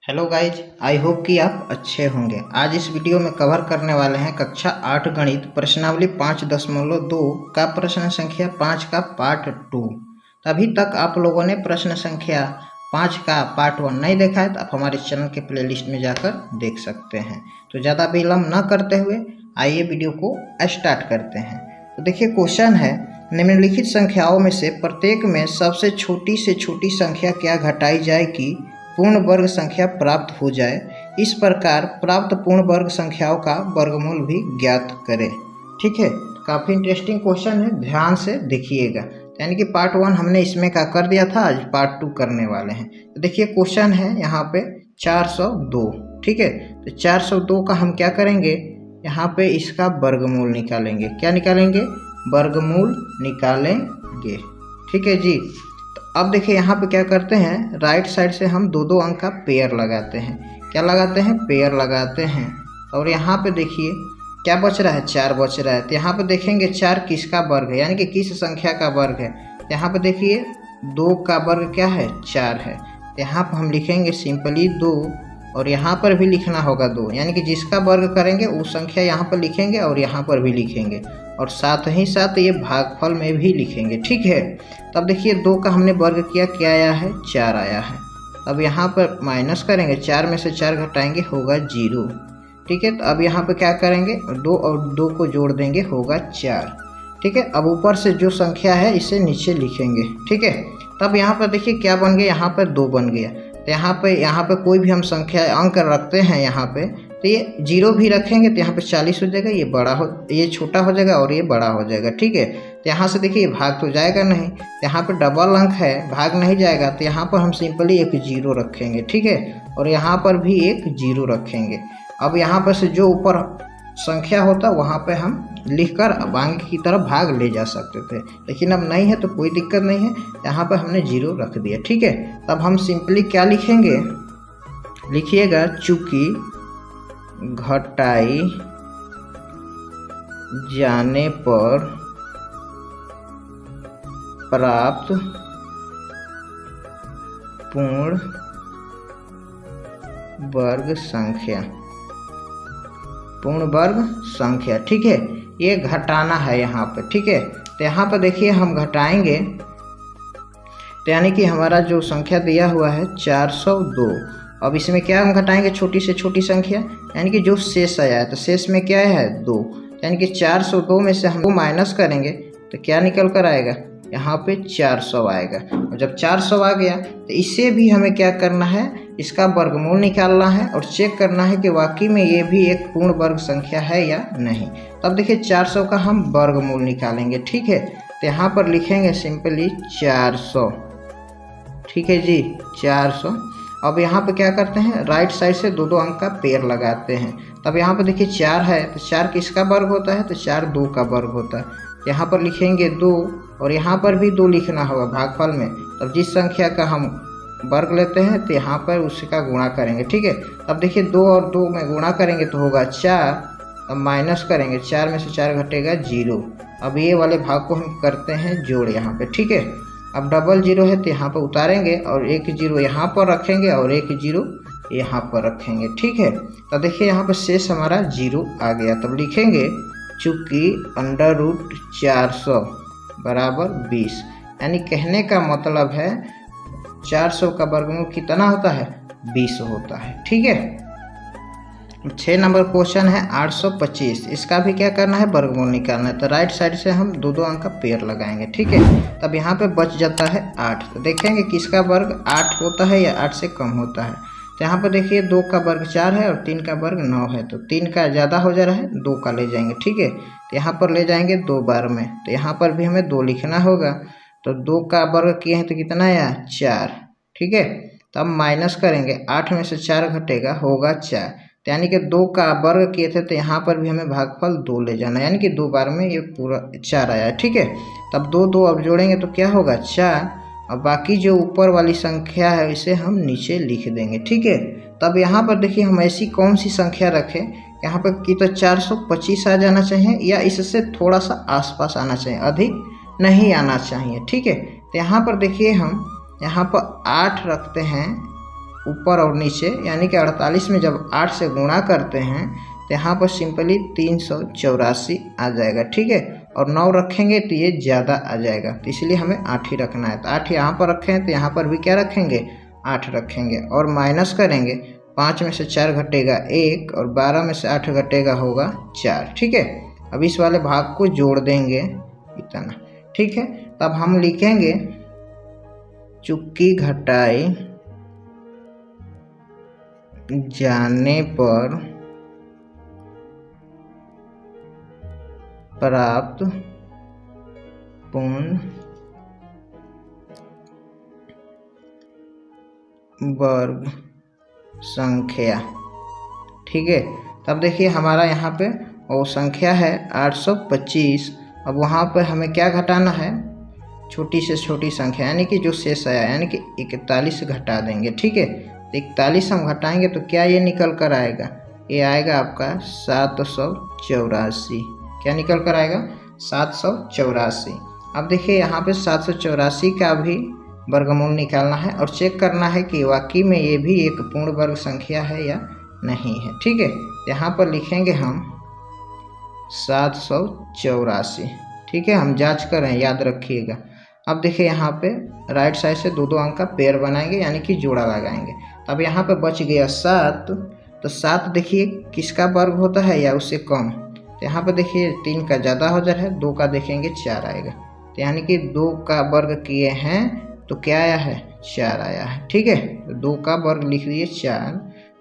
Hello guys, I hope कि आप अच्छे होंगे। आज इस वीडियो में कवर करने वाले हैं कक्षा 8 गणित प्रश्नावली 5.2 का प्रश्न संख्या 5 का पार्ट 2। अभी तक आप लोगों ने प्रश्न संख्या 5 का पार्ट 1 नहीं देखा है तो आप हमारे चैनल के प्लेलिस्ट में जाकर देख सकते हैं। तो ज़्यादा विलम्ब न करते हुए आइए वीडियो को स्टार्ट करते हैं। तो देखिए, क्वेश्चन है निम्नलिखित संख्याओं में से प्रत्येक में सबसे छोटी से छोटी संख्या क्या घटाई जाए कि पूर्ण वर्ग संख्या प्राप्त हो जाए। इस प्रकार प्राप्त पूर्ण वर्ग संख्याओं का वर्गमूल भी ज्ञात करें। ठीक है, काफ़ी इंटरेस्टिंग क्वेश्चन है, ध्यान से देखिएगा। यानी कि पार्ट 1 हमने इसमें क्या कर दिया था, आज पार्ट 2 करने वाले हैं। तो देखिए, क्वेश्चन है यहाँ पे 402। ठीक है, तो 402 का हम क्या करेंगे, यहाँ पे इसका वर्गमूल निकालेंगे। क्या निकालेंगे? वर्गमूल निकालेंगे। ठीक है जी। अब देखिए, यहाँ पे क्या करते हैं, राइट साइड से हम दो अंक का पेयर लगाते हैं। क्या लगाते हैं? पेयर लगाते हैं। और यहाँ पे देखिए क्या बच रहा है, 4 बच रहा है। तो यहाँ पे देखेंगे 4 किसका वर्ग है, यानी कि किस संख्या का वर्ग है। यहाँ पे देखिए 2 का वर्ग क्या है, 4 है। यहाँ पर हम लिखेंगे सिंपली 2, और यहाँ पर भी लिखना होगा 2, यानी कि जिसका वर्ग करेंगे वो संख्या यहाँ पर लिखेंगे और यहाँ पर भी लिखेंगे, और साथ ही साथ ये भागफल में भी लिखेंगे। ठीक है, तब देखिए 2 का हमने वर्ग किया, क्या आया है, 4 आया है। अब यहाँ पर माइनस करेंगे, 4 में से 4 घटाएंगे, होगा 0। ठीक है, तो अब यहाँ पर क्या करेंगे, 2 और 2 को जोड़ देंगे, होगा 4। ठीक है, अब ऊपर से जो संख्या है इसे नीचे लिखेंगे। ठीक है, तब यहाँ पर देखिए क्या बन गया, यहाँ पर 2 बन गया। तो यहाँ पे कोई भी हम संख्या अंक रखते हैं यहाँ पे, तो ये 0 भी रखेंगे तो यहाँ पे 40 हो जाएगा, ये छोटा हो जाएगा और ये बड़ा हो जाएगा। ठीक है, तो यहाँ से देखिए भाग तो जाएगा नहीं, यहाँ पे डबल अंक है, भाग नहीं जाएगा, तो यहाँ पर हम सिंपली एक 0 रखेंगे। ठीक है, और यहाँ पर भी एक 0 रखेंगे। अब यहाँ पर से जो ऊपर संख्या होता वहाँ पे हम लिखकर अब आगे की तरफ भाग ले जा सकते थे, लेकिन अब नहीं है तो कोई दिक्कत नहीं है, यहाँ पर हमने 0 रख दिया। ठीक है, तब हम सिंपली क्या लिखेंगे, लिखिएगा चूंकि घटाई जाने पर प्राप्त पूर्ण वर्ग संख्या, पूर्ण वर्ग संख्या। ठीक है, ये घटाना है यहाँ पे। ठीक है, तो यहाँ पर देखिए हम घटाएंगे, तो यानी कि हमारा जो संख्या दिया हुआ है 402। अब इसमें क्या हम घटाएंगे, छोटी से छोटी संख्या, यानी कि जो शेष आया है, तो शेष में क्या है, 2, यानी कि 402 में से हम 2 माइनस करेंगे तो क्या निकल कर आएगा, यहाँ पे 400 आएगा। और जब 400 आ गया तो इससे भी हमें क्या करना है, इसका वर्गमूल निकालना है और चेक करना है कि वाकई में ये भी एक पूर्ण वर्ग संख्या है या नहीं। तब देखिए 400 का हम वर्गमूल निकालेंगे। ठीक है, तो यहाँ पर लिखेंगे सिंपली 400। ठीक है जी, 400। अब यहाँ पे क्या करते हैं, राइट साइड से दो अंक का पेयर लगाते हैं। तब यहाँ पे देखिए 4 है, तो 4 किसका वर्ग होता है, तो 4 2 का वर्ग होता है। यहाँ पर लिखेंगे 2, और यहाँ पर भी 2 लिखना होगा भागफल में। तब जिस संख्या का हम वर्ग लेते हैं तो यहाँ पर उसका गुणा करेंगे। ठीक है, अब देखिए 2 और 2 में गुणा करेंगे तो होगा 4। अब माइनस करेंगे, 4 में से 4 घटेगा 0। अब ये वाले भाग को हम करते हैं जोड़ यहाँ पे। ठीक है, अब डबल 0 है तो यहाँ पर उतारेंगे और एक 0 यहाँ पर रखेंगे और एक 0 यहाँ पर रखेंगे। ठीक है, तो देखिए यहाँ पर शेष हमारा 0 आ गया। तब लिखेंगे चूंकि √400 बराबर 20, यानी कहने का मतलब है 400 का वर्गमूल कितना होता है, 20 होता है। ठीक है, 6 नंबर क्वेश्चन है 825। इसका भी क्या करना है, वर्गमूल निकालना है। तो राइट साइड से हम दो अंक का पेयर लगाएंगे। ठीक है, तब यहाँ पे बच जाता है 8। तो देखेंगे किसका वर्ग 8 होता है या 8 से कम होता है। तो यहाँ पर देखिए 2 का वर्ग 4 है और 3 का वर्ग 9 है, तो 3 का ज़्यादा हो जा रहा है, 2 का ले जाएंगे। ठीक है, तो यहाँ पर ले जाएंगे 2 बार में, तो यहाँ पर भी हमें 2 लिखना होगा। तो 2 का वर्ग किए हैं तो कितना आया, 4। ठीक है, तो अब माइनस करेंगे, 8 में से 4 घटेगा, होगा 4। तो यानी कि 2 का वर्ग किए थे तो यहाँ पर भी हमें भागफल 2 ले जाना, यानी कि 2 बार में ये पूरा 4 आया है। ठीक है, तब 2 अब जोड़ेंगे तो क्या होगा, 4। अब बाकी जो ऊपर वाली संख्या है इसे हम नीचे लिख देंगे। ठीक है, तब यहाँ पर देखिए हम ऐसी कौन सी संख्या रखें, यहाँ पर कि तो 425 आ जाना चाहिए या इससे थोड़ा सा आसपास आना चाहिए, अधिक नहीं आना चाहिए। ठीक है, तो यहाँ पर देखिए हम यहाँ पर 8 रखते हैं ऊपर और नीचे, यानी कि 48 में जब 8 से गुणा करते हैं तो यहाँ पर सिंपली 384 आ जाएगा, ठीक है। और 9 रखेंगे तो ये ज़्यादा आ जाएगा, तो इसलिए हमें 8 ही रखना है। तो 8 यहाँ पर रखे हैं तो यहाँ पर भी क्या रखेंगे, 8 रखेंगे। और माइनस करेंगे, 5 में से 4 घटेगा 1 और 12 में से 8 घटेगा होगा 4, ठीक है। अब इस वाले भाग को जोड़ देंगे इतना, ठीक है। तब हम लिखेंगे चुक्की घटाई जाने पर प्राप्त पूर्ण वर्ग संख्या, ठीक है। तब देखिए हमारा यहाँ पे वो संख्या है 825। अब वहाँ पर हमें क्या घटाना है, छोटी से छोटी संख्या, यानी कि जो शेष आया, यानी कि 41 घटा देंगे, ठीक है। 41 हम घटाएंगे तो क्या ये निकल कर आएगा, ये आएगा आपका 784। क्या निकल कर आएगा, 784। अब देखिए यहाँ पे 784 का भी वर्गमूल निकालना है और चेक करना है कि वाकई में ये भी एक पूर्ण वर्ग संख्या है या नहीं है, ठीक है। यहाँ पर लिखेंगे हम 784, ठीक है। हम जांच कर रहे हैं, याद रखिएगा। अब देखिए यहाँ पे राइट साइड से 2-2 अंक का पेयर बनाएंगे, यानी कि जोड़ा लगाएंगे। अब यहाँ पे बच गया 7, तो 7 देखिए किसका वर्ग होता है या उससे कम। तो यहाँ पे देखिए 3 का ज़्यादा हो जा रहा है, 2 का देखेंगे 4 आएगा, तो यानी कि 2 का वर्ग किए हैं तो क्या आया है, 4 आया है, ठीक है। तो 2 का वर्ग लिख दिए 4।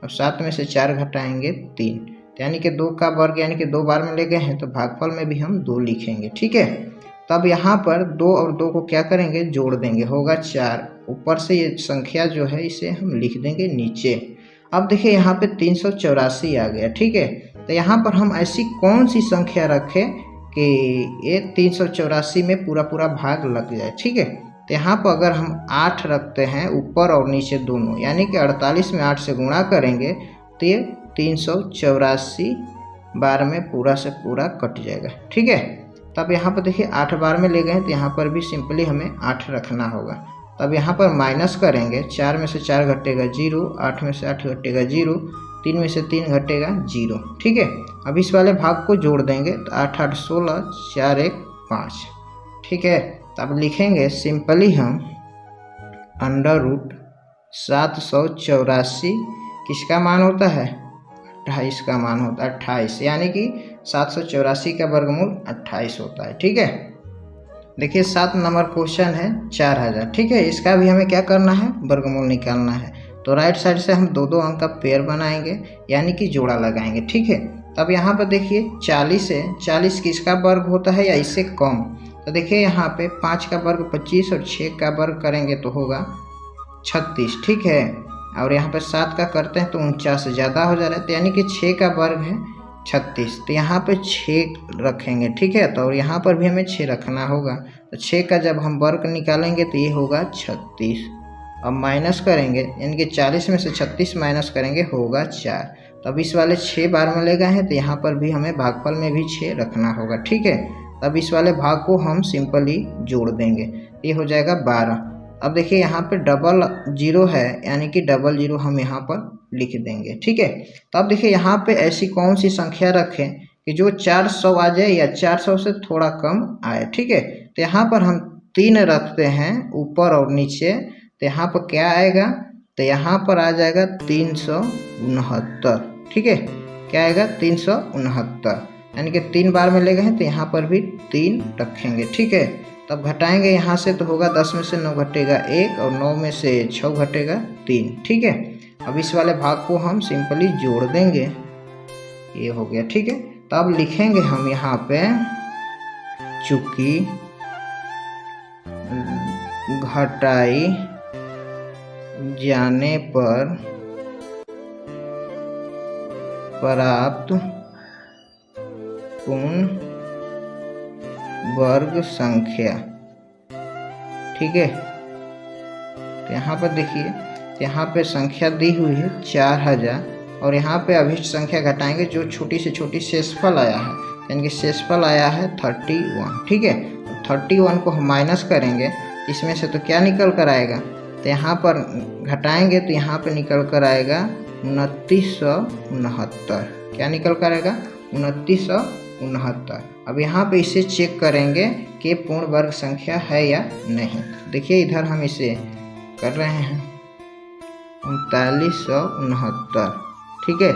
अब 7 में से 4 घटाएंगे 3, तो यानी कि 2 का वर्ग, यानी कि 2 बार में ले गए हैं तो भागफल में भी हम 2 लिखेंगे, ठीक है। तब यहाँ पर 2 और 2 को क्या करेंगे, जोड़ देंगे, होगा 4। ऊपर से ये संख्या जो है इसे हम लिख देंगे नीचे। अब देखिए यहाँ पे 384 आ गया, ठीक है। तो यहाँ पर हम ऐसी कौन सी संख्या रखें कि ये 384 में पूरा पूरा भाग लग जाए, ठीक है। तो यहाँ पर अगर हम 8 रखते हैं ऊपर और नीचे दोनों, यानी कि 48 में 8 से गुणा करेंगे तो ये 384 बार में पूरा से पूरा कट जाएगा, ठीक है। तब यहाँ पर देखिए 8 बार में ले गए हैं तो यहाँ पर भी सिंपली हमें 8 रखना होगा। तब यहाँ पर माइनस करेंगे, 4 में से 4 घटेगा 0, 8 में से 8 घटेगा 0, 3 में से 3 घटेगा 0, ठीक है। अब इस वाले भाग को जोड़ देंगे तो 8 8 16, 4 1 5, ठीक है। तब लिखेंगे सिंपली हम √784 किसका मान होता है, 28 का मान होता है, 28, यानी कि 784 का वर्गमूल 28 होता है, ठीक है। देखिए 7 नंबर क्वेश्चन है 4000, ठीक है। इसका भी हमें क्या करना है, वर्गमूल निकालना है। तो राइट साइड से हम 2-2 अंक का पेयर बनाएंगे, यानी कि जोड़ा लगाएंगे, ठीक है। तब यहाँ पर देखिए 40 है, 40 किसका वर्ग होता है या इससे कम। तो देखिए यहाँ पे 5 का वर्ग 25 और 6 का वर्ग करेंगे तो होगा 36, ठीक है। और यहाँ पे 7 का करते हैं तो 49 से ज़्यादा हो जा रहा है, तो यानी कि 6 का वर्ग है 36, तो यहाँ पे 6 रखेंगे, ठीक है। तो और यहाँ पर भी हमें 6 रखना होगा। तो 6 का जब हम वर्ग निकालेंगे तो ये होगा 36। अब माइनस करेंगे, यानी कि 40 में से 36 माइनस करेंगे होगा 4। तब इस वाले 6 बार में ले गए हैं तो यहाँ पर भी हमें भागफल में भी 6 रखना होगा, ठीक है। तब इस वाले भाग को हम सिंपली जोड़ देंगे, ये हो जाएगा 12। अब देखिए यहाँ पे 00 है, यानी कि 00 हम यहाँ पर लिख देंगे, ठीक है। तब देखिए यहाँ पे ऐसी कौन सी संख्या रखें कि जो 400 आ जाए या 400 से थोड़ा कम आए, ठीक है। तो यहाँ पर हम 3 रखते हैं ऊपर और नीचे, तो यहाँ पर क्या आएगा, तो यहाँ पर आ जाएगा 369, ठीक है। क्या आएगा, 369, यानी कि 3 बार में ले गए हैं तो यहाँ पर भी 3 रखेंगे, ठीक है। तब घटाएंगे यहाँ से तो होगा 10 में से 9 घटेगा 1 और 9 में से 6 घटेगा 3, ठीक है। अब इस वाले भाग को हम सिंपली जोड़ देंगे, ये हो गया, ठीक है। तब लिखेंगे हम यहाँ पे चूंकि घटाई जाने पर प्राप्त पूर्ण वर्ग संख्या, ठीक है। तो यहाँ पर देखिए, यहाँ पे संख्या दी हुई है 4000 और यहाँ पे अभिष्ट संख्या घटाएंगे जो छोटी से छोटी शेषफल आया है, यानी कि शेषफल आया है 31, ठीक है। 31 को हम माइनस करेंगे, इसमें से तो क्या निकल कर आएगा, तो यहाँ पर घटाएंगे तो यहाँ पे निकल कर आएगा 2969। क्या निकल कर आएगा? 2969। अब यहाँ पे इसे चेक करेंगे कि पूर्ण वर्ग संख्या है या नहीं। देखिए इधर हम इसे कर रहे हैं 3969। ठीक है,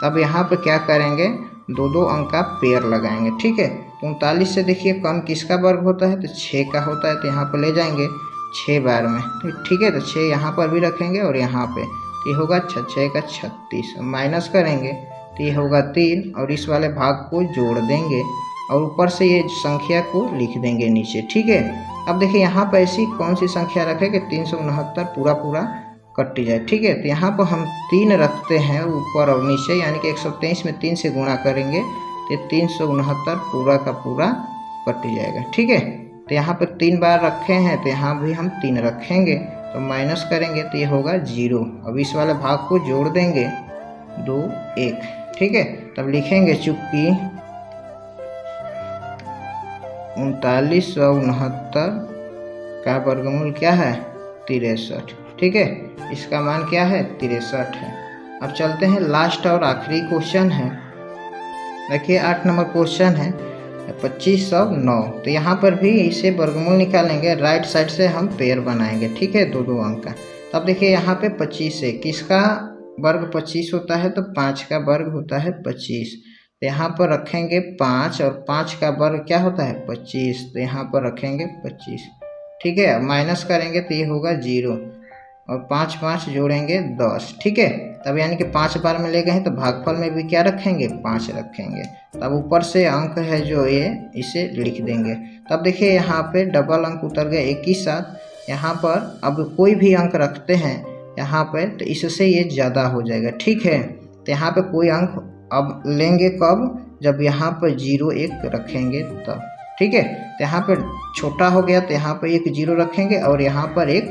अब यहाँ पे क्या करेंगे, 2 अंक का पेयर लगाएंगे। ठीक है, 39 से देखिए कम किसका वर्ग होता है? तो 6 का होता है। तो यहाँ पर ले जाएंगे 6 बार में। ठीक है, तो 6 यहाँ पर भी रखेंगे और यहाँ पे, तो ये होगा 6 का 36। माइनस करेंगे तो ये होगा 3 और इस वाले भाग को जोड़ देंगे और ऊपर से ये संख्या को लिख देंगे नीचे। ठीक है, अब देखिए यहाँ पर ऐसी कौन सी संख्या रखें कि 369 पूरा कट जाए। ठीक है, तो यहाँ पर हम 3 रखते हैं ऊपर और नीचे, यानी कि 123 में 3 से गुणा करेंगे तो 369 पूरा का पूरा कट जाएगा। ठीक है, तो यहाँ पर 3 बार रखे हैं तो यहाँ भी हम 3 रखेंगे, तो माइनस करेंगे तो ये होगा 0। अब इस वाले भाग को जोड़ देंगे 2 1। ठीक है, तब लिखेंगे चूंकि 3969 का वर्गमूल क्या है? 63। ठीक है, इसका मान क्या है? 63 है। अब चलते हैं लास्ट और आखिरी क्वेश्चन है। देखिए 8 नंबर क्वेश्चन है 2509। तो यहाँ पर भी इसे वर्गमूल निकालेंगे, राइट साइड से हम पेयर बनाएंगे। ठीक है, 2 अंक का। तब देखिए यहाँ पे 25 है, किसका वर्ग 25 होता है? तो 5 का वर्ग होता है 25। तो यहाँ पर रखेंगे 5 और 5 का वर्ग क्या होता है? 25। तो यहाँ पर रखेंगे 25। ठीक है, माइनस करेंगे तो ये होगा 0 और 5 5 जोड़ेंगे 10। ठीक है, तब यानी कि 5 बार में ले गए हैं तो भागफल में भी क्या रखेंगे? 5 रखेंगे। तब ऊपर से अंक है जो ये, इसे लिख देंगे। तब देखिए यहाँ पे डबल अंक उतर गया एक ही साथ। यहाँ पर अब कोई भी अंक रखते हैं यहाँ पे तो इससे ये ज़्यादा हो जाएगा। ठीक है, तो यहाँ पे कोई अंक अब लेंगे कब? जब यहाँ पर 0 1 रखेंगे तब। ठीक है, तो यहाँ पर छोटा हो गया तो यहाँ पर एक 0 रखेंगे और यहाँ पर एक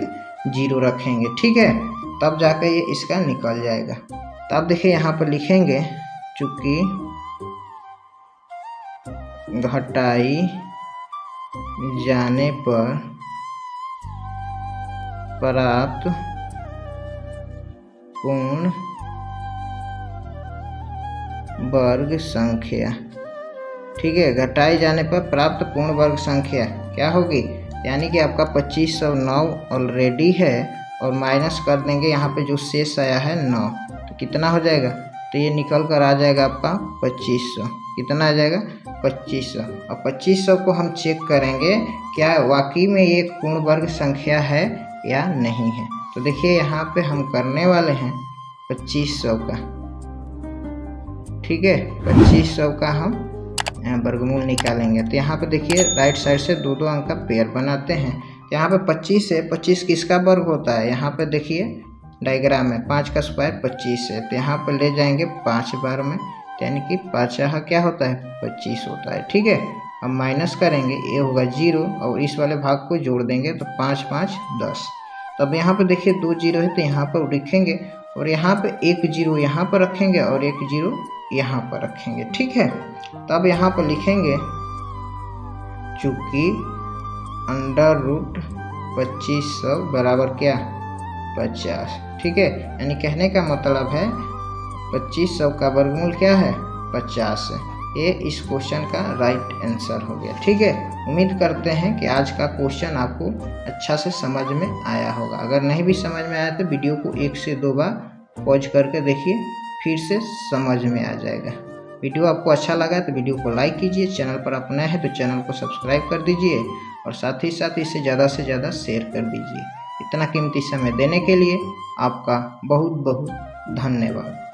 0 रखेंगे। ठीक है, तब जाकर ये इसका निकल जाएगा। तब देखिए यहाँ पर लिखेंगे चूंकि घटाई जाने पर प्राप्त पूर्ण वर्ग संख्या। ठीक है, घटाई जाने पर प्राप्त पूर्ण वर्ग संख्या क्या होगी? यानी कि आपका 2509 ऑलरेडी है और माइनस कर देंगे यहाँ पे जो शेष आया है 9, तो कितना हो जाएगा? तो ये निकल कर आ जाएगा आपका 2500। कितना आ जाएगा? 2500। और 2500 को हम चेक करेंगे क्या वाकई में ये पूर्ण वर्ग संख्या है या नहीं है। तो देखिए यहाँ पे हम करने वाले हैं 2500 का। ठीक है, 2500 का हम वर्गमूल निकालेंगे। तो यहाँ पे देखिए राइट साइड से 2 अंक का पेयर बनाते हैं। यहाँ पे 25 है, 25 किसका वर्ग होता है? यहाँ पे देखिए डायग्राम में 5 का स्क्वायर 25 है। तो यहाँ पर ले जाएंगे 5 बार में, यानी कि 5 क्या होता है? 25 होता है। ठीक है, अब माइनस करेंगे, ये होगा 0 और इस वाले भाग को जोड़ देंगे तो 5 5 10। तब यहाँ पे देखिए 2 0 है तो यहाँ पर लिखेंगे और यहाँ पे एक 0 यहाँ पर रखेंगे और एक 0 यहाँ पर रखेंगे। ठीक है, तब यहाँ पर लिखेंगे चूंकि √2500 बराबर क्या? 50। ठीक है, यानी कहने का मतलब है 2500 का वर्गमूल क्या है? 50 है। ये इस क्वेश्चन का राइट आंसर हो गया। ठीक है, उम्मीद करते हैं कि आज का क्वेश्चन आपको अच्छा से समझ में आया होगा। अगर नहीं भी समझ में आया तो वीडियो को 1 से 2 बार पॉज करके देखिए, फिर से समझ में आ जाएगा। वीडियो आपको अच्छा लगा तो वीडियो को लाइक कीजिए, चैनल पर आप नए हैं तो चैनल को सब्सक्राइब कर दीजिए और साथ ही साथ इसे ज़्यादा से ज़्यादा शेयर कर दीजिए। इतना कीमती समय देने के लिए आपका बहुत बहुत धन्यवाद।